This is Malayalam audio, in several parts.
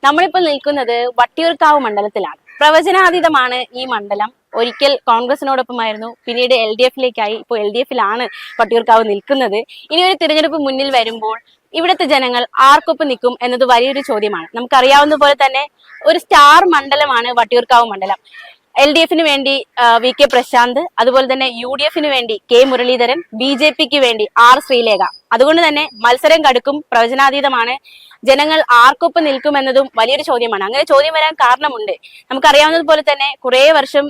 നമ്മളിപ്പോൾ നിൽക്കുന്നത് വട്ടിയൂർക്കാവ് മണ്ഡലത്തിലാണ്. പ്രവചനാതീതമാണ് ഈ മണ്ഡലം. ഒരിക്കൽ കോൺഗ്രസിനോടൊപ്പമായിരുന്നു, പിന്നീട് LDF-ലേക്കായി. ഇപ്പോൾ LDF-ലാണ് വട്ടിയൂർക്കാവ് നിൽക്കുന്നത്. ഇനി ഒരു തിരഞ്ഞെടുപ്പ് മുന്നിൽ വരുമ്പോൾ ഇവിടുത്തെ ജനങ്ങൾ ആർക്കൊപ്പം നിൽക്കും എന്നത് വലിയൊരു ചോദ്യമാണ്. നമുക്കറിയാവുന്ന പോലെ തന്നെ ഒരു സ്റ്റാർ മണ്ഡലമാണ് വട്ടിയൂർക്കാവ് മണ്ഡലം. LDF-ന് വേണ്ടി VK പ്രശാന്ത്, അതുപോലെ തന്നെ UDF-ന് വേണ്ടി K മുരളീധരൻ, BJP-ക്ക് വേണ്ടി R ശ്രീലേഖ. അതുകൊണ്ട് തന്നെ മത്സരം കടുക്കും, പ്രവചനാതീതമാണ്. ജനങ്ങൾ ആർക്കൊപ്പം നിൽക്കുമെന്നതും വലിയൊരു ചോദ്യമാണ്. അങ്ങനെ ചോദ്യം വരാൻ കാരണമുണ്ട്. നമുക്കറിയാവുന്നതുപോലെ തന്നെ കുറെ വർഷം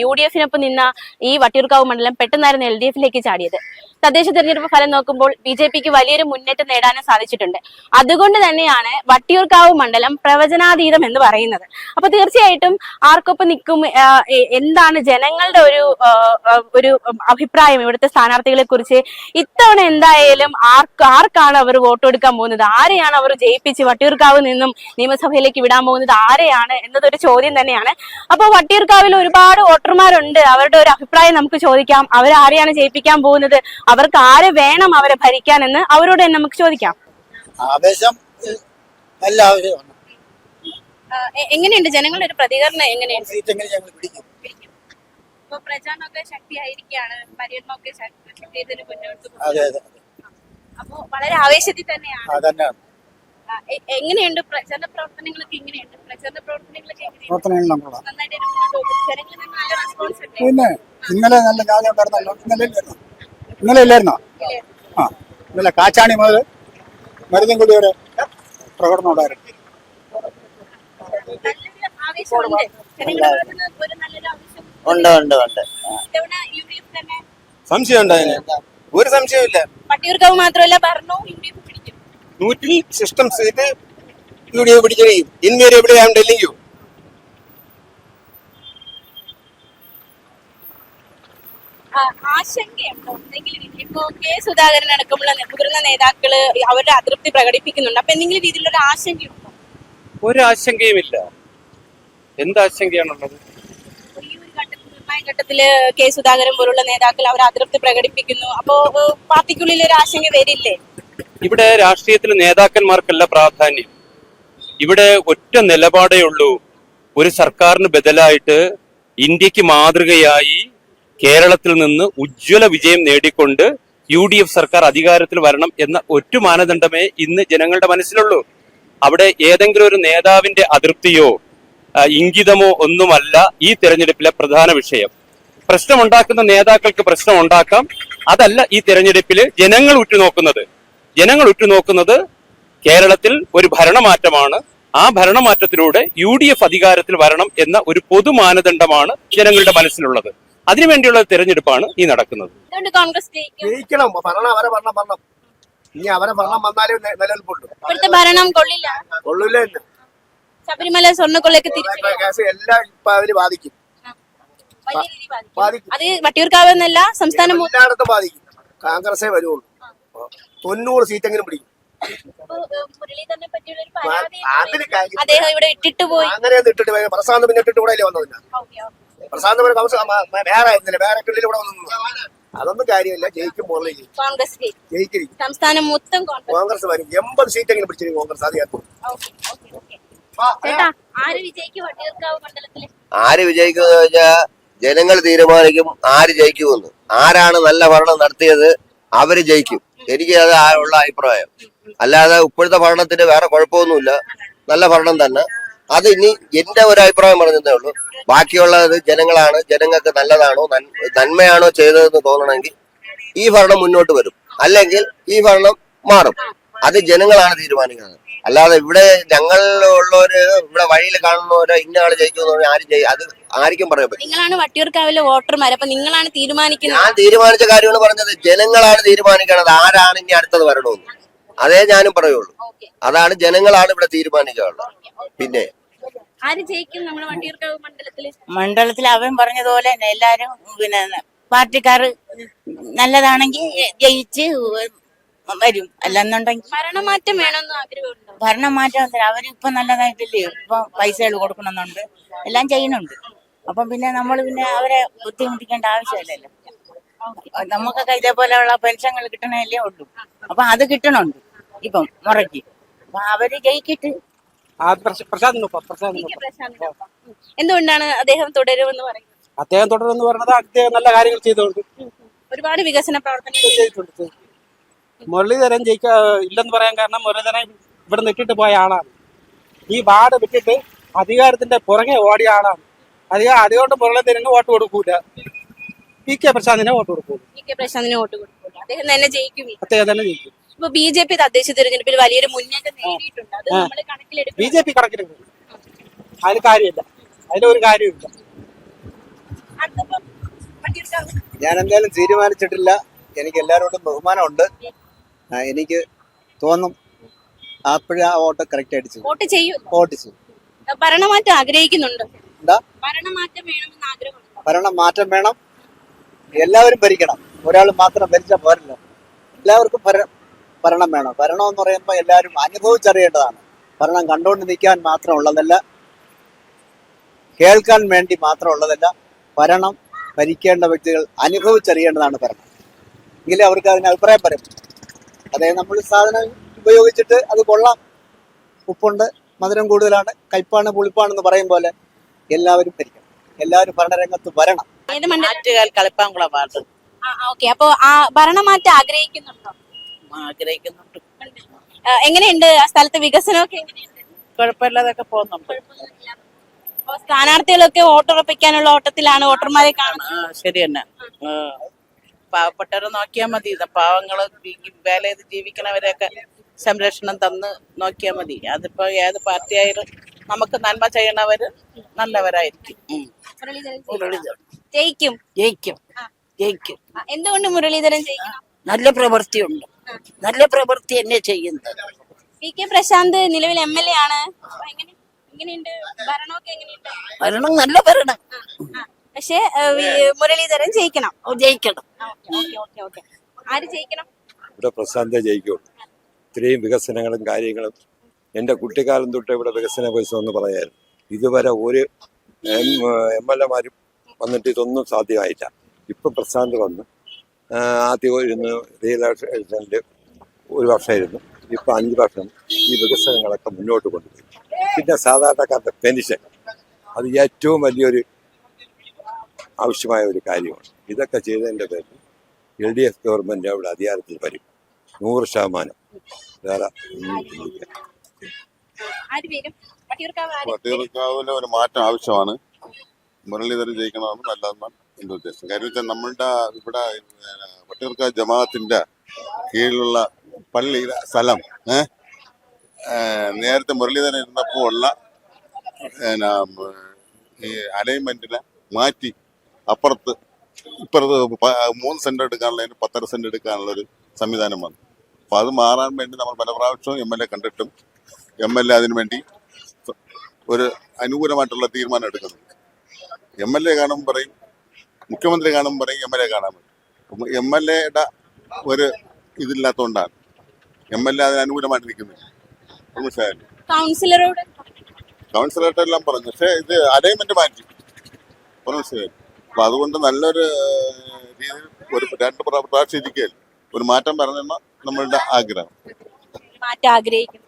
UDF-നൊപ്പം നിന്ന ഈ വട്ടിയൂർക്കാവ് മണ്ഡലം പെട്ടെന്നായിരുന്നു LDF-ലേക്ക് ചാടിയത്. തദ്ദേശ തെരഞ്ഞെടുപ്പ് ഫലം നോക്കുമ്പോൾ BJP-ക്ക് വലിയൊരു മുന്നേറ്റം നേടാനും സാധിച്ചിട്ടുണ്ട്. അതുകൊണ്ട് തന്നെയാണ് വട്ടിയൂർക്കാവ് മണ്ഡലം പ്രവചനാതീതം എന്ന് പറയുന്നത്. അപ്പൊ തീർച്ചയായിട്ടും ആർക്കൊപ്പം നിൽക്കും, എന്താണ് ജനങ്ങളുടെ ഒരു അഭിപ്രായം ഇവിടുത്തെ സ്ഥാനാർത്ഥികളെ കുറിച്ച്, ഇത്തവണ എന്തായാലും ആർക്കാണ് അവർ വോട്ട് കൊടുക്കാൻ പോകുന്നത്, ആരെയാണ് അവർ ജയിപ്പിച്ച് വട്ടിയൂർക്കാവ് നിന്നും നിയമസഭയിലേക്ക് വിടാൻ പോകുന്നത്, ആരെയാണ് എന്നതൊരു ചോദ്യം തന്നെയാണ്. അപ്പൊ വട്ടിയൂർക്കാവിൽ ഒരുപാട് വോട്ടർമാരുണ്ട്. അവരുടെ ഒരു അഭിപ്രായം നമുക്ക് ചോദിക്കാം. അവരാരെയാണ് ജയിപ്പിക്കാൻ പോകുന്നത്, അവർക്ക് ആര് വേണം അവരെ ഭരിക്കാൻ എന്ന് അവരോട് തന്നെ നമുക്ക് ചോദിക്കാം. ആവേശം നല്ല ആവശ്യമാണ്. എങ്ങനെയുണ്ട് ജനങ്ങളുടെ ഒരു പ്രതികരണം? എങ്ങനെയുണ്ട്? സീറ്റ് എങ്ങനെ ഞങ്ങൾ പിടിക്കും? ഇപ്പൊ പ്രചാരണമൊക്കെ ശക്തിയായിരിക്കുകയാണ്, പര്യടനമൊക്കെ ശക്തിയായിട്ട് മുന്നോട്ട് പോകും. അതെ അതെ, അപ്പൊ വളരെ ആവേശത്തിൽ തന്നെയാണ്. അതന്നെയാണ്. എങ്ങനെയുണ്ട് പ്രചാരണ പ്രവർത്തനങ്ങളൊക്കെ? എങ്ങനെയുണ്ട് പ്രചാരണ പ്രവർത്തനങ്ങളൊക്കെ? പ്രവർത്തനങ്ങൾ നമ്മളാ നന്നായിട്ട് മുന്നോട്ട് പോകും. ജനങ്ങളിൽ നിന്ന് നല്ല റെസ്പോൺസ് ഉണ്ട്. പിന്നെ ഇന്നലെ നല്ല ജാതി ഉണ്ടായിരുന്നല്ലോ. ഇന്നലെ ഇല്ലായിരുന്നോ? ആ, ഇന്നലെ കാച്ചാണി മുതൽ മരുതൻകുടി വരെ പ്രകടനം ഉണ്ടായിരുന്നു. നല്ലൊരു ആവേശമുണ്ട്. ജനങ്ങളുടെ ഭാഗത്ത് നിന്ന് ഒരു നല്ലൊരു ആവേശം ഉണ്ട് ഉണ്ട് ഉണ്ട്. ഇത്തവണ UDF തന്നെ. സംശയം ഉണ്ടായിന്? ഒരു സംശയമില്ല. വട്ടിയൂർക്കാവ് മാത്രമല്ല, ഭരണവും UDF പിടിക്കും. 100 സിസ്റ്റം സീറ്റ് UDF പിടിച്ചു കഴിയും. Invariably I am telling you. ആശങ്കയുണ്ടോ എന്തെങ്കിലും? ഇപ്പോ K സുധാകരൻ അടക്കമുള്ള മുതിർന്ന നേതാക്കള് അവരുടെ അതൃപ്തി പ്രകടിപ്പിക്കുന്നുണ്ട്. അപ്പൊ എന്തെങ്കിലും രീതിയിലുള്ള ആശങ്കയുണ്ടോ? ഒരു ആശങ്കയുമില്ല. എന്താശങ്കയാണുള്ളത്? ഈ ഒരു ഘട്ടത്തിൽ, നിർണായക ഘട്ടത്തില് K സുധാകരൻ പോലുള്ള നേതാക്കൾ അവർ അതൃപ്തി പ്രകടിപ്പിക്കുന്നു. അപ്പോ പാർട്ടിക്കുള്ളിൽ ഒരു ആശങ്ക വരില്ലേ? ഇവിടെ രാഷ്ട്രീയത്തിൽ നേതാക്കന്മാർക്കല്ല പ്രാധാന്യം. ഇവിടെ ഒറ്റ നിലപാടേ ഉള്ളൂ. ഒരു സർക്കാരിന് ബദലായിട്ട് ഇന്ത്യക്ക് മാതൃകയായി കേരളത്തിൽ നിന്ന് ഉജ്ജ്വല വിജയം നേടിക്കൊണ്ട് UDF സർക്കാർ അധികാരത്തിൽ വരണം എന്ന ഒറ്റ മാനദണ്ഡമേ ഇന്ന് ജനങ്ങളുടെ മനസ്സിലുള്ളൂ. അവിടെ ഏതെങ്കിലും ഒരു നേതാവിന്റെ അതൃപ്തിയോ ഇംഗിതമോ ഒന്നുമല്ല ഈ തെരഞ്ഞെടുപ്പിലെ പ്രധാന വിഷയം. പ്രശ്നമുണ്ടാക്കുന്ന നേതാക്കൾക്ക് പ്രശ്നം ഉണ്ടാക്കാം. അതല്ല ഈ തെരഞ്ഞെടുപ്പിൽ ജനങ്ങൾ ഉറ്റുനോക്കുന്നത് കേരളത്തിൽ ഒരു ഭരണമാറ്റമാണ്. ആ ഭരണമാറ്റത്തിലൂടെ UDF അധികാരത്തിൽ വരണം എന്ന ഒരു പൊതു മാനദണ്ഡമാണ് ജനങ്ങളുടെ മനസ്സിലുള്ളത്. അതിനുവേണ്ടിയുള്ള തെരഞ്ഞെടുപ്പാണ് ഈ നടക്കുന്നത്. കോൺഗ്രസ് ജയിക്കണം. ഭരണം അവരെ ഭരണം ഇനി അവരെ ഭരണം വന്നാലേ നിലനിൽപ്പുള്ളൂ. ഇവിടുത്തെ ഭരണം കൊള്ളില്ല. കൊള്ളൂല്ലേ? ശബരിമല സ്വർണ്ണക്കൊള്ളയൊക്കെ തിരിച്ചു കേസ് എല്ലാം ഇപ്പൊ അവര് ബാധിക്കും. അത് വട്ടിയൂർക്കാവ് എന്നല്ല, സംസ്ഥാനം എല്ലായിടത്തും ബാധിക്കും. കോൺഗ്രസേ വരുള്ളൂ. 90 സീറ്റെങ്കിലും പിടിക്കും. അദ്ദേഹം ഇവിടെ ഇട്ടിട്ട് പോയി. അങ്ങനെയൊന്നും ഇട്ടിട്ട് പോയി. പ്രശാന്ത് പിന്നെ ഇട്ടിട്ട് കൂടെ വന്നതില്ല. പ്രശാന്ത് വേറെ ആയിരുന്നില്ല, വേറെ ഇട്ടിട്ട് ഇവിടെ വന്നു. അതൊന്നും കാര്യമില്ല. ജയിക്കും. കോൺഗ്രസ് ജയിക്കും. സംസ്ഥാനം മൊത്തം കോൺഗ്രസ് വരും. 80 സീറ്റെങ്കിലും പിടിച്ചിരിക്കും കോൺഗ്രസ്. അധികം ആര് വിജയിക്കുമെന്ന് ചോദിച്ചാൽ ജനങ്ങൾ തീരുമാനിക്കും ആര് ജയിക്കുമെന്ന്. ആരാണ് നല്ല ഭരണം നടത്തിയത് അവര് ജയിക്കും. എനിക്ക് അത് ഉള്ള അഭിപ്രായം. അല്ലാതെ ഇപ്പോഴത്തെ ഭരണത്തിന് വേറെ കുഴപ്പമൊന്നുമില്ല, നല്ല ഭരണം തന്നെ. അത് ഇനി എന്റെ ഒരു അഭിപ്രായം പറഞ്ഞതേ ഉള്ളൂ. ബാക്കിയുള്ളത് ജനങ്ങളാണ്. ജനങ്ങൾക്ക് നല്ലതാണോ നന്മയാണോ ചെയ്തതെന്ന് തോന്നണമെങ്കിൽ ഈ ഭരണം മുന്നോട്ട് വരും, അല്ലെങ്കിൽ ഈ ഭരണം മാറും. അത് ജനങ്ങളാണ് തീരുമാനിക്കുന്നത്. അല്ലാതെ ഇവിടെ ഞങ്ങളുള്ളവര്, ഇവിടെ വഴിയിൽ കാണുന്നവരോ ഇന്ന ആള് ജയിക്കുമെന്ന് അത് ആർക്കും പറയാൻ പറ്റും. നിങ്ങളാണ് വട്ടിയൂർക്കാവിലെ വോട്ടർമാർ, അപ്പൊ നിങ്ങളാണ് തീരുമാനിക്കുന്നത്. ഞാൻ തീരുമാനിച്ച കാര്യമാണ് പറഞ്ഞത്. ജനങ്ങളാണ് തീരുമാനിക്കണത് ആരാണ് ഇനി അടുത്തത് വരണമെന്ന്. അതേ ഞാനും പറയുള്ളൂ. അതാണ് ജനങ്ങളാണ് ഇവിടെ തീരുമാനിക്കാനുള്ളത്. പിന്നെ ആര് ജയിക്കും നമ്മുടെ വട്ടിയൂർക്കാവ് മണ്ഡലത്തിൽ? അവൻ പറഞ്ഞതുപോലെ തന്നെ എല്ലാരും പിന്നെ പാർട്ടിക്കാര് നല്ലതാണെങ്കിൽ ജയിച്ച് വരും. അല്ലെന്നുണ്ടെങ്കിൽ ഭരണമാറ്റം വേണമെന്ന് ആഗ്രഹമുണ്ടോ? ഭരണം മാറ്റം അവരിപ്പൊ നല്ലതായിട്ടില്ലേ, ഇപ്പൊ പൈസകൾ കൊടുക്കണമെന്നുണ്ട്, എല്ലാം ചെയ്യുന്നുണ്ട്. അപ്പം പിന്നെ നമ്മൾ പിന്നെ അവരെ ബുദ്ധിമുട്ടിക്കേണ്ട ആവശ്യമില്ലല്ലോ. നമുക്കൊക്കെ ഇതേപോലെയുള്ള പെൻഷനുകൾ കിട്ടണല്ലേ ഉള്ളൂ. അപ്പൊ അത് കിട്ടണുണ്ട് ഇപ്പം മുറയ്ക്ക്. അപ്പൊ അവര് ജയിക്കിട്ട് പ്രശാന്തിനൊപ്പം പി കെ പ്രശാന്തിനൊപ്പം. എന്തുകൊണ്ടാണ് അദ്ദേഹം തുടരുമെന്ന് പറയുന്നത്? അദ്ദേഹം തുടരുമെന്ന് പറയുന്നത് അദ്ദേഹം നല്ല കാര്യങ്ങൾ ചെയ്തുകൊണ്ട് ഒരുപാട് വികസന പ്രവർത്തനങ്ങൾ ചെയ്തിട്ടുണ്ട്. മുരളീധരൻ ഇല്ലെന്ന് പറയാൻ കാരണം മുരളീധരൻ ഇവിടെ നിട്ടിട്ട് പോയ ആളാണ്. ഈ വാർഡ് വിട്ടിട്ട് അധികാരത്തിന്റെ പുറകെ ഓടിയ ആളാണ്. അതുകൊണ്ട് മുരളീധരന് വോട്ട് കൊടുക്കൂല, പി കെ പ്രശാന്തിനെ വോട്ട് കൊടുക്കൂല. പി കെ പ്രശാന്തിന് വോട്ട് കൊടുക്കില്ല, അദ്ദേഹം തന്നെ ജയിക്കും. അദ്ദേഹം തന്നെ ജയിക്കും. ഇപ്പൊ ബി ജെ പി തദ്ദേശ തെരഞ്ഞെടുപ്പിൽ വലിയൊരു മുന്നേറ്റം നേടിയിട്ടുണ്ട്. അത് നമ്മൾ കണക്കിലെടുക്കും. ബി ജെ പി കണക്കിലെടുക്കും. അതിന് കാര്യമില്ല, അതിലൊരു കാര്യമില്ല. ഞാൻ എന്തായാലും തീരുമാനിച്ചിട്ടില്ല. എനിക്ക് എല്ലാവരോടും ബഹുമാനമുണ്ട്. എനിക്ക് തോന്നും അപ്പോഴേ ആ വോട്ട് കറക്റ്റ് അടിച്ചു വോട്ട് ചെയ്യും. വോട്ട് ചെയ്യും. ഭരണമാറ്റം ആഗ്രഹിക്കുന്നുണ്ടോ? എന്താ ഭരണമാറ്റം വേണമെന്ന് ആഗ്രഹമുണ്ടോ? ഭരണം മാറ്റം വേണം. എല്ലാവരും ഭരിക്കണം. ഒരാൾ മാത്രം ഭരിച്ചാൽ പോരല്ലോ. എല്ലാവർക്കും ഭരണം വേണം. ഭരണം എന്ന് പറയുമ്പോൾ എല്ലാവരും അനുഭവിച്ചറിയേണ്ടതാണ്. ഭരണം കണ്ടുകൊണ്ട് നിൽക്കാൻ മാത്രമുള്ളതല്ല, കേൾക്കാൻ വേണ്ടി മാത്രമുള്ളതല്ല. ഭരണം ഭരിക്കേണ്ട വ്യക്തികൾ അനുഭവിച്ചറിയേണ്ടതാണ് ഭരണം. എങ്കിലേ അവർക്ക് അതിന് അഭിപ്രായം പറയും. അതായത് നമ്മൾ സാധനം ഉപയോഗിച്ചിട്ട് അത് കൊള്ളാം, ഉപ്പുണ്ട്, മധുരം കൂടുതലാണ്, കയ്പാണ്, പുളിപ്പാണെന്ന് പറയും പോലെ എല്ലാവരും ഭരിക്കണം. എല്ലാവരും ഭരണരംഗത്ത് വരണം. ഏത് മണ്ഡലം? Attukal Kalippankulam ward okay. അപ്പൊ ആ ഭരണമാറ്റം ആഗ്രഹിക്കുന്നുണ്ടോ? ആഗ്രഹിക്കുന്നുണ്ട്. എങ്ങനെയുണ്ട് ആ സ്ഥലത്ത് വികസനമൊക്കെ? എങ്ങനെയുണ്ട്? കുഴപ്പമില്ലാതൊക്കെ പോകുന്നുണ്ട്. അപ്പൊ സ്ഥാനാർത്ഥികളൊക്കെ വോട്ടുറപ്പിക്കാനുള്ള ഓട്ടത്തിലാണ്, വോട്ടർമാരെ കാണുന്നത്. ശരി തന്നെ. പാവപ്പെട്ടവരെ നോക്കിയാൽ മതി. പാവങ്ങള് വേല ചെയ്ത് ജീവിക്കണവരെയൊക്കെ സംരക്ഷണം തന്ന് നോക്കിയാൽ മതി. അതിപ്പോ ഏത് പാർട്ടി ആയാലും നമുക്ക് നന്മ ചെയ്യണവര് നല്ലവരായിരിക്കും. ജയിക്കും. ജയിക്കും ജയിക്കും. എന്തുകൊണ്ട് മുരളീധരൻ ജയിക്കണം? നല്ല പ്രവൃത്തിയുണ്ട്, നല്ല പ്രവൃത്തി തന്നെ ചെയ്യുന്നത്. പി കെ പ്രശാന്ത് നിലവിൽ MLA ആണ്. അപ്പൊ എങ്ങനെയുണ്ട് ഭരണമൊക്കെ? എങ്ങനെയുണ്ട്? ഭരണം നല്ല ഭരണം. പക്ഷെ മുരളീധരൻ ജയിക്കണം. ജയിക്കണം. ആര് ജയിക്കണം? ഇവിടെ പ്രശാന്തേ ജയിക്കുള്ളൂ. ഇത്രയും വികസനങ്ങളും കാര്യങ്ങളും എൻ്റെ കുട്ടിക്കാലം തൊട്ട് ഇവിടെ വികസന എന്ന് പറയായിരുന്നു. ഇതുവരെ ഒരു MLA-മാരും വന്നിട്ട് ഇതൊന്നും സാധ്യമായില്ല. ഇപ്പം പ്രശാന്ത് വന്ന് ആദ്യം ഇരുന്ന് റീഇലക്ഷനിൽ 1 വർഷമായിരുന്നു, ഇപ്പം 5 വർഷം ഈ വികസനങ്ങളൊക്കെ മുന്നോട്ട് കൊണ്ടുപോയി. പിന്നെ സാധാരണക്കാരുടെ പെൻഷൻ, അത് ഏറ്റവും വലിയൊരു ആവശ്യമായ ഒരു കാര്യമാണ്. ഇതൊക്കെ ചെയ്തതിൻ്റെ പേരിൽ LDF ഗവൺമെൻറ് അവിടെ അധികാരത്തിൽ വരും 100%. വേറെ വട്ടിയൂർക്കാവിലെ ഒരു മാറ്റം ആവശ്യമാണ്. മുരളീധരൻ ജയിക്കണമെന്ന് നല്ലതെന്നാണ് എൻ്റെ ഉദ്ദേശം. കാര്യം വെച്ചാൽ നമ്മളുടെ ഇവിടെ വട്ടിയൂർക്കാവ് ജമാഅത്തിന്റെ കീഴിലുള്ള പള്ളി സ്ഥലം നേരത്തെ മുരളീധരൻ ഇരുന്നപ്പോൾ ഉള്ള ഈ അലൈൻമെന്റിനെ മാറ്റി ഇപ്പുറത്ത് 3 സെന്റ് എടുക്കാനുള്ളതിന് 10.5 സെന്റ് എടുക്കാനുള്ള ഒരു സംവിധാനം വന്നു. അപ്പൊ അത് മാറാൻ വേണ്ടി നമ്മൾ പല പ്രാവശ്യവും MLA കണ്ടിട്ടും MLA അതിനു വേണ്ടി ഒരു അനുകൂലമായിട്ടുള്ള തീരുമാനം എടുക്കുന്നു. MLA കാണുമ്പോൾ പറയും, മുഖ്യമന്ത്രി കാണുമ്പോൾ പറയും MLA കാണാൻ പറ്റും. MLA-യുടെ ഒരു ഇതില്ലാത്തതുകൊണ്ടാണ് MLA അതിന് അനുകൂലമായിട്ട് നിൽക്കുന്നത്. മനസ്സിലായല്ലോ? കൗൺസിലറോടെല്ലാം പറഞ്ഞു, പക്ഷേ ഇത് അലൈൻമെന്റ് മാറ്റി. മനസ്സിലായല്ലോ? അപ്പൊ അതുകൊണ്ട് നല്ലൊരു രീതിയിൽ ഒരു 2 പ്രാവശ്യം ഇരിക്കുകയല്ല, ഒരു മാറ്റം പറഞ്ഞെന്ന നമ്മളുടെ ആഗ്രഹം. മാറ്റം ആഗ്രഹിക്കുന്നു.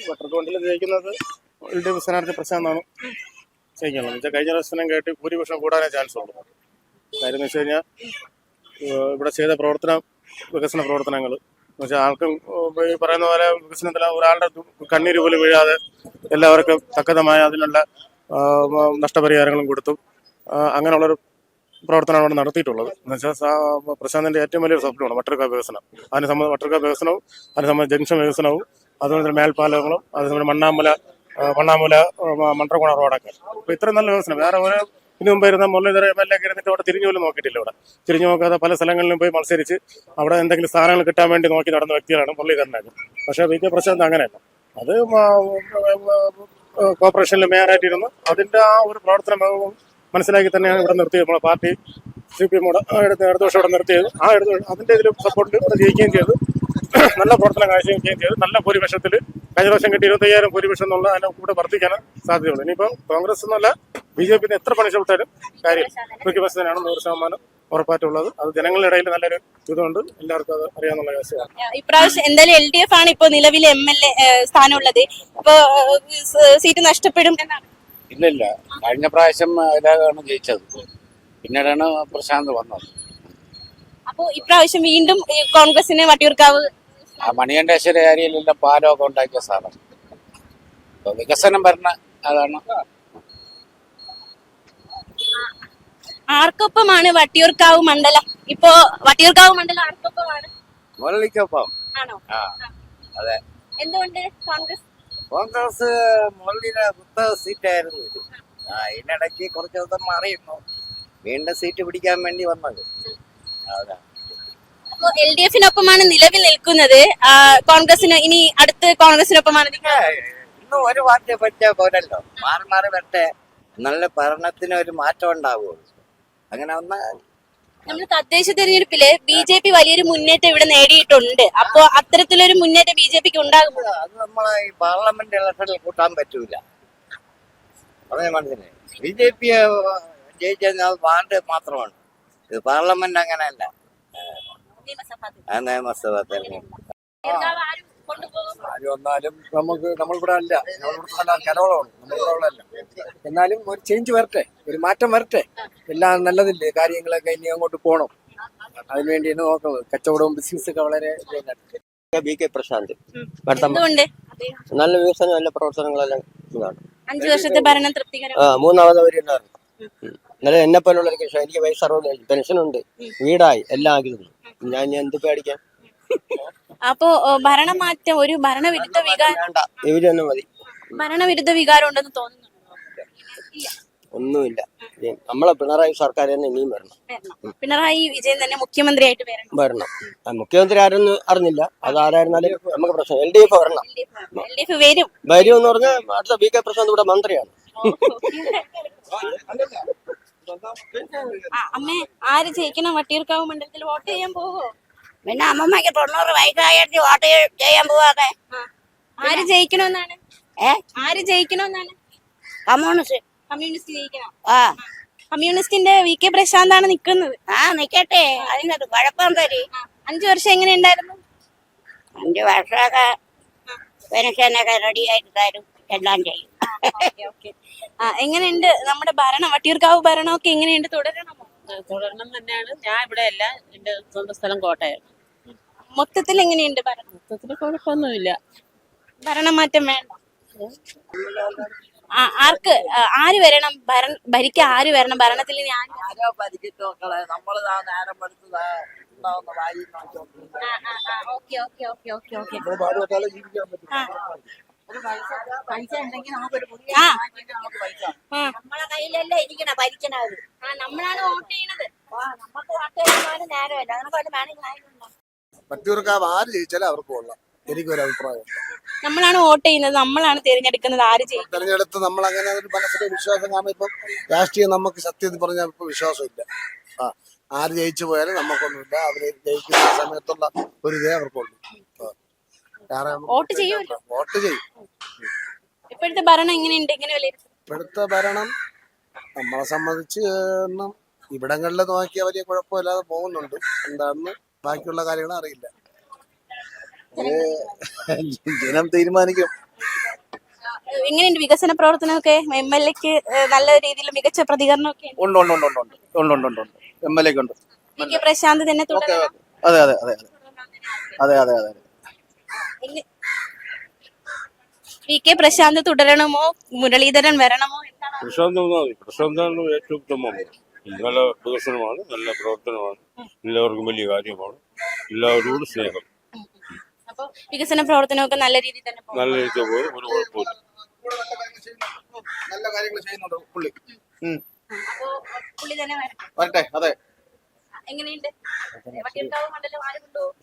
വട്ടർക്കോണ്ടിൽ ജയിക്കുന്നത് LDF സ്ഥാനാർത്ഥി പ്രശാന്താണ് ജയിക്കുന്നത്. എന്നുവെച്ചാൽ കഴിഞ്ഞ ദിവസം കേട്ട് ഭൂരിപക്ഷം കൂടാനേ ചാൻസ് ഉള്ളൂ. കാര്യം എന്ന് വെച്ച് കഴിഞ്ഞാൽ ഇവിടെ ചെയ്ത വികസന പ്രവർത്തനങ്ങൾ എന്ന് വെച്ചാൽ ആൾക്കും ഈ പറയുന്ന പോലെ വികസനത്തിൽ ഒരാളുടെ കണ്ണീര് പോലും വീഴാതെ എല്ലാവർക്കും തക്കതമായ അതിനുള്ള നഷ്ടപരിഹാരങ്ങളും കൊടുത്തു. അങ്ങനെയുള്ളൊരു പ്രവർത്തനമാണ് അവിടെ നടത്തിയിട്ടുള്ളത്. എന്ന് വെച്ചാൽ പ്രശാന്തിന്റെ ഏറ്റവും വലിയൊരു സ്വപ്നമാണ് വട്ടർക്കാവ് വികസനം. വട്ടർക്കാവ് വികസനവും അതിന് സംബന്ധിച്ച് ജംഗ്ഷൻ വികസനവും, അതുപോലെ തന്നെ മേൽപ്പാലങ്ങളും, അതേസമയം മണ്ണാമല മണ്ഡ്രകോണ റോഡൊക്കെ. അപ്പൊ ഇത്രയും നല്ല വികസനം വേറെ ഒരു ഇതിനു മുമ്പ് ഇരുന്ന മുരളീധരൻ MLA ഇരുന്നിട്ട് അവിടെ തിരിഞ്ഞു പോലും നോക്കിയിട്ടില്ല. ഇവിടെ തിരിഞ്ഞു നോക്കാതെ പല സ്ഥലങ്ങളിലും പോയി മത്സരിച്ച് അവിടെ എന്തെങ്കിലും സ്ഥാനങ്ങൾ കിട്ടാൻ വേണ്ടി നോക്കി നടന്ന വ്യക്തികളാണ് മുരളീധരനൊക്കെ. പക്ഷേ പി കെ പ്രശാന്ത് അങ്ങനെയല്ല. അത് കോർപ്പറേഷനിൽ മേയറായിട്ടിരുന്നു. അതിന്റെ ആ ഒരു പ്രവർത്തനം മനസ്സിലാക്കി തന്നെയാണ് ഇവിടെ നിർത്തിയത്. നമ്മുടെ പാർട്ടി CPM ഇടത് വർഷം ഇവിടെ നിർത്തിയത്. അതിന്റെ ഇതിൽ സപ്പോർട്ടിൽ ഇവിടെ ജയിക്കുകയും ചെയ്തു. നല്ല പ്രവർത്തനം കാഴ്ചവെക്കുകയും ചെയ്തു. നല്ല ഭൂരിപക്ഷത്തിൽ കഴിഞ്ഞ പ്രാവശ്യം കിട്ടി 25,000 ഭൂരിപക്ഷം എന്നുള്ള അതിനെ കൂടെ വർദ്ധിക്കാൻ സാധ്യതയുള്ളൂ. ഇനിയിപ്പം കോൺഗ്രസ് എന്നല്ല BJP എത്ര പണിഷ്മെന്റ് കാര്യമില്ല. മുഖ്യമന്ത്രിയാണ് 100% ഉറപ്പായിട്ടുള്ളത്. അത് ജനങ്ങളുടെ ഇടയിൽ നല്ലൊരു ഇതുകൊണ്ട് എല്ലാവർക്കും അത് അറിയാവുന്ന കേസുമാണ്. ഇപ്രാവശ്യം എന്തായാലും LDF ആണ് ഇപ്പൊ നിലവിലെ MLA സ്ഥാനമുള്ളത്. ഇപ്പൊ സീറ്റ് നഷ്ടപ്പെടും എന്നാണ്. ഇല്ല, കഴിഞ്ഞ പ്രാവശ്യം അതിലാണ് ജയിച്ചത്, പിന്നീടാണ് പ്രശാന്ത് വന്നത്. അപ്പൊ ഇപ്രാവശ്യം വീണ്ടും കോൺഗ്രസിന് വട്ടിയൂർക്കാവ്. ആ മണികണ്ഠേശ്വര ഏരിയയിലെല്ലാം പാലമൊക്കെ ഉണ്ടാക്കിയ സ്ഥലം, അപ്പൊ വികസനം ഭരണ അതാണ്. ആർക്കൊപ്പമാണ് വട്ടിയൂർക്കാവ് മണ്ഡലം? ഇപ്പോ വട്ടിയൂർക്കാവ് മണ്ഡലം ആർക്കൊപ്പമാണ്? മുരളിക്കൊപ്പം. ആണോ? അതെ. എന്തുകൊണ്ട് കോൺഗ്രസ്? കോൺഗ്രസ് മുരളിയുടെ പുസ്തക സീറ്റായിരുന്നു ഇത്. ഇതിനിടയ്ക്ക് കുറച്ച് ദിവസം മാറിയിരുന്നു, വീണ്ടും സീറ്റ് പിടിക്കാൻ വേണ്ടി വന്നത്. അതെ. അപ്പൊ LDF-നൊപ്പമാണ് നിലവിൽ നിൽക്കുന്നത്. കോൺഗ്രസിന് ഇനി അടുത്ത് കോൺഗ്രസിനൊപ്പമാണ് ഇന്നും ഒരു പാർട്ടിയെ പറ്റിയ പോലല്ലോ, മാറി മാറി വരട്ടെ, നല്ല ഭരണത്തിന് ഒരു മാറ്റം ഉണ്ടാവുള്ളൂ. അങ്ങനെ വന്നാൽ നമ്മൾ തദ്ദേശ തെരഞ്ഞെടുപ്പില് BJP വലിയൊരു മുന്നേറ്റം ഇവിടെ നേടിയിട്ടുണ്ട്. അപ്പൊ അത്തരത്തിലൊരു മുന്നേറ്റം BJPക്ക് ഉണ്ടാകുമ്പോൾ അത് നമ്മളെ ഈ പാർലമെന്റ് ഇലക്ഷനിൽ കൂട്ടാൻ പറ്റൂല. അതേ മനസ്സിലായി. BJP ജയിച്ചാൽ വാർഡ് മാത്രമാണ്, ഇത് പാർലമെന്റ് അങ്ങനെയല്ല. നിയമസഭാ തെരഞ്ഞെടുപ്പ് ആര് വന്നാലും നമ്മളിവിടെ അല്ല, നമ്മളിവിടെ കരോളമാണ്, നമ്മളിവിടെ അല്ല. എന്നാലും ഒരു ചേഞ്ച് വരട്ടെ, ഒരു മാറ്റം വരട്ടെ. എല്ലാം നല്ലതില്ലേ, കാര്യങ്ങളൊക്കെ ഇനി അങ്ങോട്ട് പോകണം. അതിനുവേണ്ടിയാണ് നോക്കുന്നത്. കച്ചവടവും ബിസിനസ്സൊക്കെ വളരെ BK പ്രശാന്ത് എന്തുകൊണ്ട്? നല്ല വികസനം, നല്ല പ്രവർത്തനങ്ങളെല്ലാം ഇതാണ്. 5 വർഷത്തെ ഭരണം തൃപ്തികരം. മൂന്നാമത് അവരുണ്ടായിരുന്നു. എന്നാലും എന്നെ പോലുള്ള എനിക്ക് വയസ്സ് 60 പെൻഷനുണ്ട്, വീടായി, എല്ലാം ആക്കി തന്നു. ഞാൻ എന്ത് പേടിക്കാൻ? അപ്പോ ഭരണമാറ്റം, ഒരു ഭരണവിരുദ്ധ വികാരം, വേണ്ട, ഇവര് തന്നെ മതി. ഭരണവിരുദ്ധ വികാരം ഉണ്ടെന്ന് തോന്നുന്നു. ഒന്നുമില്ല. നമ്മളെ പിണറായി സർക്കാർ തന്നെ ഇനിയും വരണം. പിണറായി വിജയൻ തന്നെ മുഖ്യമന്ത്രിയായിട്ട് വരണം. മുഖ്യമന്ത്രി ആരെന്ന് അറിഞ്ഞില്ല, അത് ആരായിരുന്നാലും നമുക്ക് പ്രശ്നം. LDF വരണം. LDF വരും വരും എന്ന് പറഞ്ഞാൽ അടുത്ത BK പ്രശാന്ത് ഇവിടെ മന്ത്രിയാണ്. അമ്മേ, ആര് ജയിക്കണം വട്ടിയൂർക്കാവ് മണ്ഡലത്തിൽ? വോട്ട് ചെയ്യാൻ പോവോ? പിന്നെ അമ്മമ്മക്ക് 90 വയസ്സായിട്ട് വോട്ട് ചെയ്യാൻ പോവാതെ. ആര് ജയിക്കണമെന്നാണ്? ആര് ജയിക്കണമെന്നാണ്? കമ്മ്യൂണിസ്റ്റ്. കമ്മ്യൂണിസ്റ്റ് ജയിക്കണം. കമ്മ്യൂണിസ്റ്റിന്റെ VK പ്രശാന്താണ് നിക്കുന്നത്. നിക്കട്ടെ, അതിനകത്ത് കുഴപ്പം തരി. 5 വർഷം എങ്ങനെ ഉണ്ടായിരുന്നു? 5 വർഷമൊക്കെ പെൻഷനൊക്കെ റെഡിയായിട്ട് തരും, എല്ലാം ചെയ്യും. എങ്ങനെയുണ്ട് നമ്മുടെ ഭരണം? വട്ടിയൂർക്കാവ് ഭരണമൊക്കെ എങ്ങനെയുണ്ട്? തുടരണമോ? തുടരണം തന്നെയാണ്. ഞാൻ ഇവിടെ അല്ല, എന്റെ സ്വന്തം സ്ഥലം കോട്ടയം. മൊത്തത്തിൽ എങ്ങനെയുണ്ട് ഭരണം? മൊത്തത്തിൽ കുഴപ്പമൊന്നുമില്ല. ഭരണമാറ്റം വേണ്ട. ആര് വരണം? ഭരിക്കാൻ ആര് വരണം? ഭരണത്തിൽ ഇനി ആരോ ഭരിച്ചിട്ട് മക്കളെ, നമ്മള് നേരം പഠിച്ചത് പൈസ ഉണ്ടെങ്കിൽ നമുക്കൊരു നമ്മളെ കയ്യിലല്ലേ ഇരിക്കണ ഭരിക്കണത്. നമ്മളാണ് വോട്ട് ചെയ്യണത്. നമുക്ക് വോട്ട് ചെയ്യാനും നേരമല്ല, നമുക്ക് വല്ല വേണമെങ്കിൽ. വട്ടിയൂർക്കാവ് ആര് ജയിച്ചാലും അവർക്ക് കൊള്ളാം, എനിക്കൊരു അഭിപ്രായം. നമ്മളാണ് വോട്ട് ചെയ്യുന്നത്, നമ്മളാണ് തിരഞ്ഞെടുക്കുന്നത് ആര് ചെയ്യും. തെരഞ്ഞെടുത്ത് നമ്മൾ അങ്ങനെ ഒരു മനസ്സിലെ വിശ്വാസം കാണും. ഇപ്പം രാഷ്ട്രീയം നമുക്ക് സത്യത്തിൽ പറഞ്ഞാൽ ഇപ്പൊ വിശ്വാസമില്ല. ആര് ജയിച്ചു പോയാലും നമുക്കൊന്നുമില്ല. അവര് ജയിക്കുന്ന സമയത്തുള്ള ഒരു ഇതേ അവർക്കുള്ളൂ. വോട്ട് ചെയ്യുമല്ലോ. വോട്ട് ചെയ്യും. ഇപ്പോഴത്തെ ഭരണം എങ്ങനെയുണ്ട്? എങ്ങനെ വിലയിരുത്തും? ഇപ്പോഴത്തെ ഭരണം നമ്മളെ സംബന്ധിച്ച് ഇവിടങ്ങളിൽ നോക്കിയാൽ വലിയ കുഴപ്പമില്ലാതെ പോകുന്നുണ്ട്. എന്താണെന്ന് ബാക്കിയുള്ള കാര്യങ്ങൾ അറിയില്ല, ജനം തീരുമാനിക്കും. എങ്ങനെയുണ്ട് വികസന പ്രവർത്തനമൊക്കെ? MLA-ക്ക് നല്ല രീതിയിൽ മികച്ച പ്രതികരണമൊക്കെ ഉണ്ട്. MLA-ക്ക് ഉണ്ട്. VK പ്രശാന്ത് തന്നെ തുടരണം. അതെ. VK പ്രശാന്ത് തുടരണമോ മുരളീധരൻ വരണമോ? പ്രശാന്താണ് ഏറ്റവും ഉത്തമമാണ്. നല്ല വികസനമാണ്, നല്ല പ്രവർത്തനമാണ്, എല്ലാവർക്കും വലിയ കാര്യമാണ്, എല്ലാവരോടും സ്നേഹം. അപ്പൊ വികസന പ്രവർത്തനമൊക്കെ നല്ല രീതിയിൽ തന്നെ പോകും. നല്ല രീതിയിൽ പോയി, ഒരു കുഴപ്പമില്ല. നല്ല കാര്യങ്ങൾ ചെയ്യുന്നുണ്ട് പുള്ളി. അപ്പൊ പുള്ളി തന്നെ വരട്ടെ. അതെ. എങ്ങനെയുണ്ട് വട്ടിയൂർക്കാവ് മണ്ഡലം? ആര് കൊണ്ടുപോകും?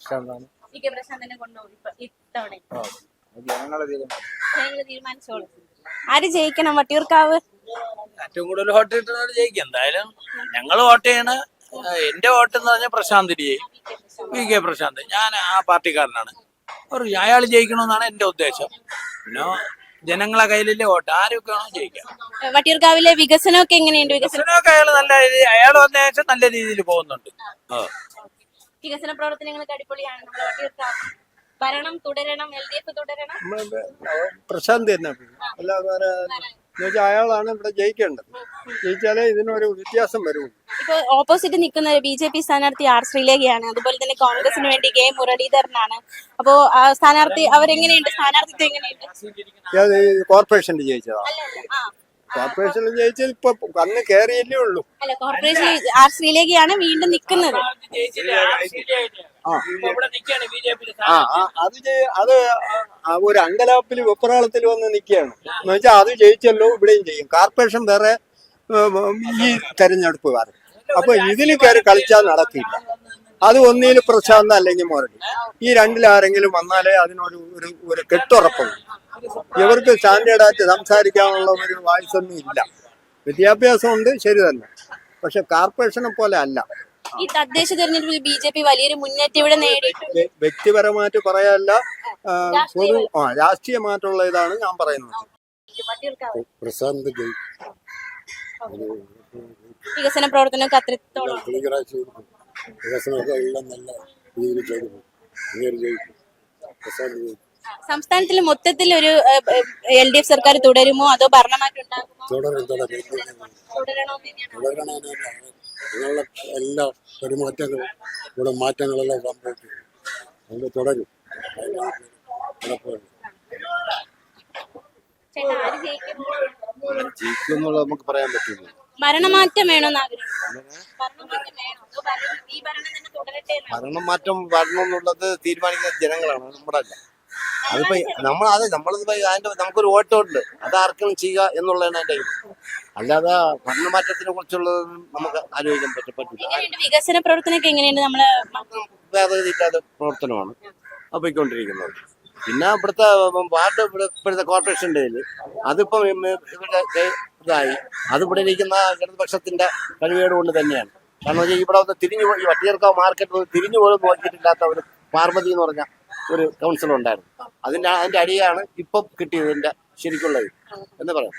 VK പ്രശാന്ത് തന്നെ കൊണ്ടുപോകും ഇത്തവണ. ജനങ്ങള് തീരുമാനിച്ചോളൂ. ആര് ജയിക്കണം വട്ടിയൂർക്കാവ്? ഏറ്റവും കൂടുതൽ വോട്ട് കിട്ടുന്നവർ ജയിക്കും. എന്തായാലും ഞങ്ങൾ വോട്ട് ചെയ്യണ, എന്റെ വോട്ട് എന്ന് പറഞ്ഞാൽ പ്രശാന്തിരിയെ, VK പ്രശാന്ത്. ഞാൻ ആ പാർട്ടിക്കാരനാണ്. അയാൾ ജയിക്കണമെന്നാണ് എന്റെ ഉദ്ദേശം. പിന്നെ ജനങ്ങളെ കയ്യിലല്ലേ വോട്ട്, ആരൊക്കെ ജയിക്കാം. വട്ടിയൂർക്കാവിലെ വികസനമൊക്കെ എങ്ങനെയുണ്ട്? വികസനമൊക്കെ അയാൾ വന്ന ശേഷം നല്ല രീതിയിൽ പോകുന്നുണ്ട്. വികസന പ്രവർത്തനങ്ങളൊക്കെ അടിപൊളിയാണ് നമ്മുടെ വട്ടിയൂർക്കാവ്. ഭരണം തുടരണം, LDF തുടരണം. പ്രശാന്ത് തന്നെ. അല്ലാതെ അയാളാണ് ഇവിടെ ജയിക്കേണ്ടത്. ജയിച്ചാലേ ഇതിനൊരു വ്യത്യാസം വരുള്ളൂ. ഇപ്പൊ ഓപ്പോസിറ്റ് നിൽക്കുന്ന BJP സ്ഥാനാർത്ഥി R ശ്രീലേഖയാണ്. അതുപോലെ തന്നെ കോൺഗ്രസിന് വേണ്ടി K മുരളീധരനാണ്. അപ്പോ സ്ഥാനാർത്ഥി അവരെങ്ങനെയുണ്ട്? സ്ഥാനാർത്ഥിത്വം എങ്ങനെയുണ്ട്? കോർപ്പറേഷനിൽ ജയിച്ചതാ. കോർപ്പറേഷനിൽ ജയിച്ചത് ഇപ്പൊ അന്ന് കയറിയല്ലേ ഉള്ളൂ. അല്ല, കോർപ്പറേഷനിൽ R ശ്രീലേഖയാണ് വീണ്ടും നിൽക്കുന്നത്. അത് ഒരു അങ്കലാപ്പിൽ വെപ്രാളത്തിൽ വന്ന് നിൽക്കുകയാണ് എന്ന് വെച്ചാൽ അത് ജയിച്ചല്ലോ ഇവിടെയും ചെയ്യും. കോർപ്പറേഷൻ വേറെ ഈ തെരഞ്ഞെടുപ്പ് വേറെ. അപ്പൊ ഇതിൽ കയറി കളിച്ചാൽ നടക്കില്ല. അത് ഒന്നിൽ പ്രശാന്ത് അല്ലെങ്കിൽ മുരളി, ഈ രണ്ടിലാരെങ്കിലും വന്നാലേ അതിനൊരു ഒരു കെട്ടുറപ്പുള്ളൂ. ഇവർക്ക് സ്റ്റാൻഡേർഡായിട്ട് സംസാരിക്കാനുള്ള ഒരു വായ്സൊന്നും ഇല്ല. വിദ്യാഭ്യാസമുണ്ട്, ശരി തന്നെ, പക്ഷെ കോർപ്പറേഷനെ പോലെ അല്ല. ഈ തദ്ദേശ തെരഞ്ഞെടുപ്പിൽ BJP വലിയൊരു മുന്നേറ്റം ഇവിടെ നേടിയിട്ടുണ്ട്. വ്യക്തിപരമായിട്ട് പറയാനല്ല, പൊതു രാഷ്ട്രീയമായിട്ടുള്ള ഇതാണ് ഞാൻ പറയുന്നത്. പ്രശാന്ത് വികസന പ്രവർത്തനമൊക്കെ അത്രത്തോളം വികസനമൊക്കെ എല്ലാം നല്ല രീതിയിൽ ചെയ്തു. സംസ്ഥാനത്തിൽ മൊത്തത്തിൽ ഒരു LDF സർക്കാർ തുടരുമോ അതോ ഭരണമാറ്റം ഉണ്ടാകുമോ? അങ്ങനെയുള്ള എല്ലാ പെരുമാറ്റങ്ങളും ഇവിടെ മാറ്റങ്ങളെല്ലാം സംഭവിക്കും. അത് തുടരും. ജയിക്കുമെന്നുള്ള നമുക്ക് പറയാൻ പറ്റില്ല. ഭരണമാറ്റം വേണമെന്ന് ആഗ്രഹം. ഭരണം മാറ്റം വരണമെന്നുള്ളത് തീരുമാനിക്കുന്ന ജനങ്ങളാണ്, നമ്മുടെ അല്ല. അതിപ്പോ നമ്മളിപ്പോ അതിന്റെ നമുക്കൊരു വോട്ടുണ്ട്, അത് ആർക്കും ചെയ്യുക എന്നുള്ളതാണ് എന്റെ ഇത്. അല്ലാതെ ഭരണമാറ്റത്തിനെ കുറിച്ചുള്ളതൊന്നും നമുക്ക് ആലോചിക്കാൻ പറ്റില്ല. വികസന പ്രവർത്തനമൊക്കെ എങ്ങനെയുണ്ട്? നമ്മള് ഭേദഗതിയില്ലാത്ത പ്രവർത്തനമാണ് പോയിക്കൊണ്ടിരിക്കുന്നത്. പിന്നെ ഇവിടുത്തെ വാർഡ് ഇപ്പോഴത്തെ കോർപ്പറേഷൻ്റെ അതിപ്പം ഇവരുടെ ഇതായി, അത് ഇവിടെ ഇരിക്കുന്ന ഇടതുപക്ഷത്തിന്റെ കഴിവേട് കൊണ്ട് തന്നെയാണ്. കാരണം വെച്ചാൽ ഇവിടെ ഒന്ന് തിരിഞ്ഞു പോയി വട്ടിയൂർക്കാവ് മാർക്കറ്റ് തിരിഞ്ഞു പോലും നോക്കിയിട്ടില്ലാത്ത ഒരു പാർവതി എന്ന് പറഞ്ഞ ഒരു കൗൺസിലർ ഉണ്ടായിരുന്നു. അതിന്റെ അടിയാണ് ഇപ്പം കിട്ടിയതിന്റെ ശരിക്കുള്ളത് എന്ന് പറയാം.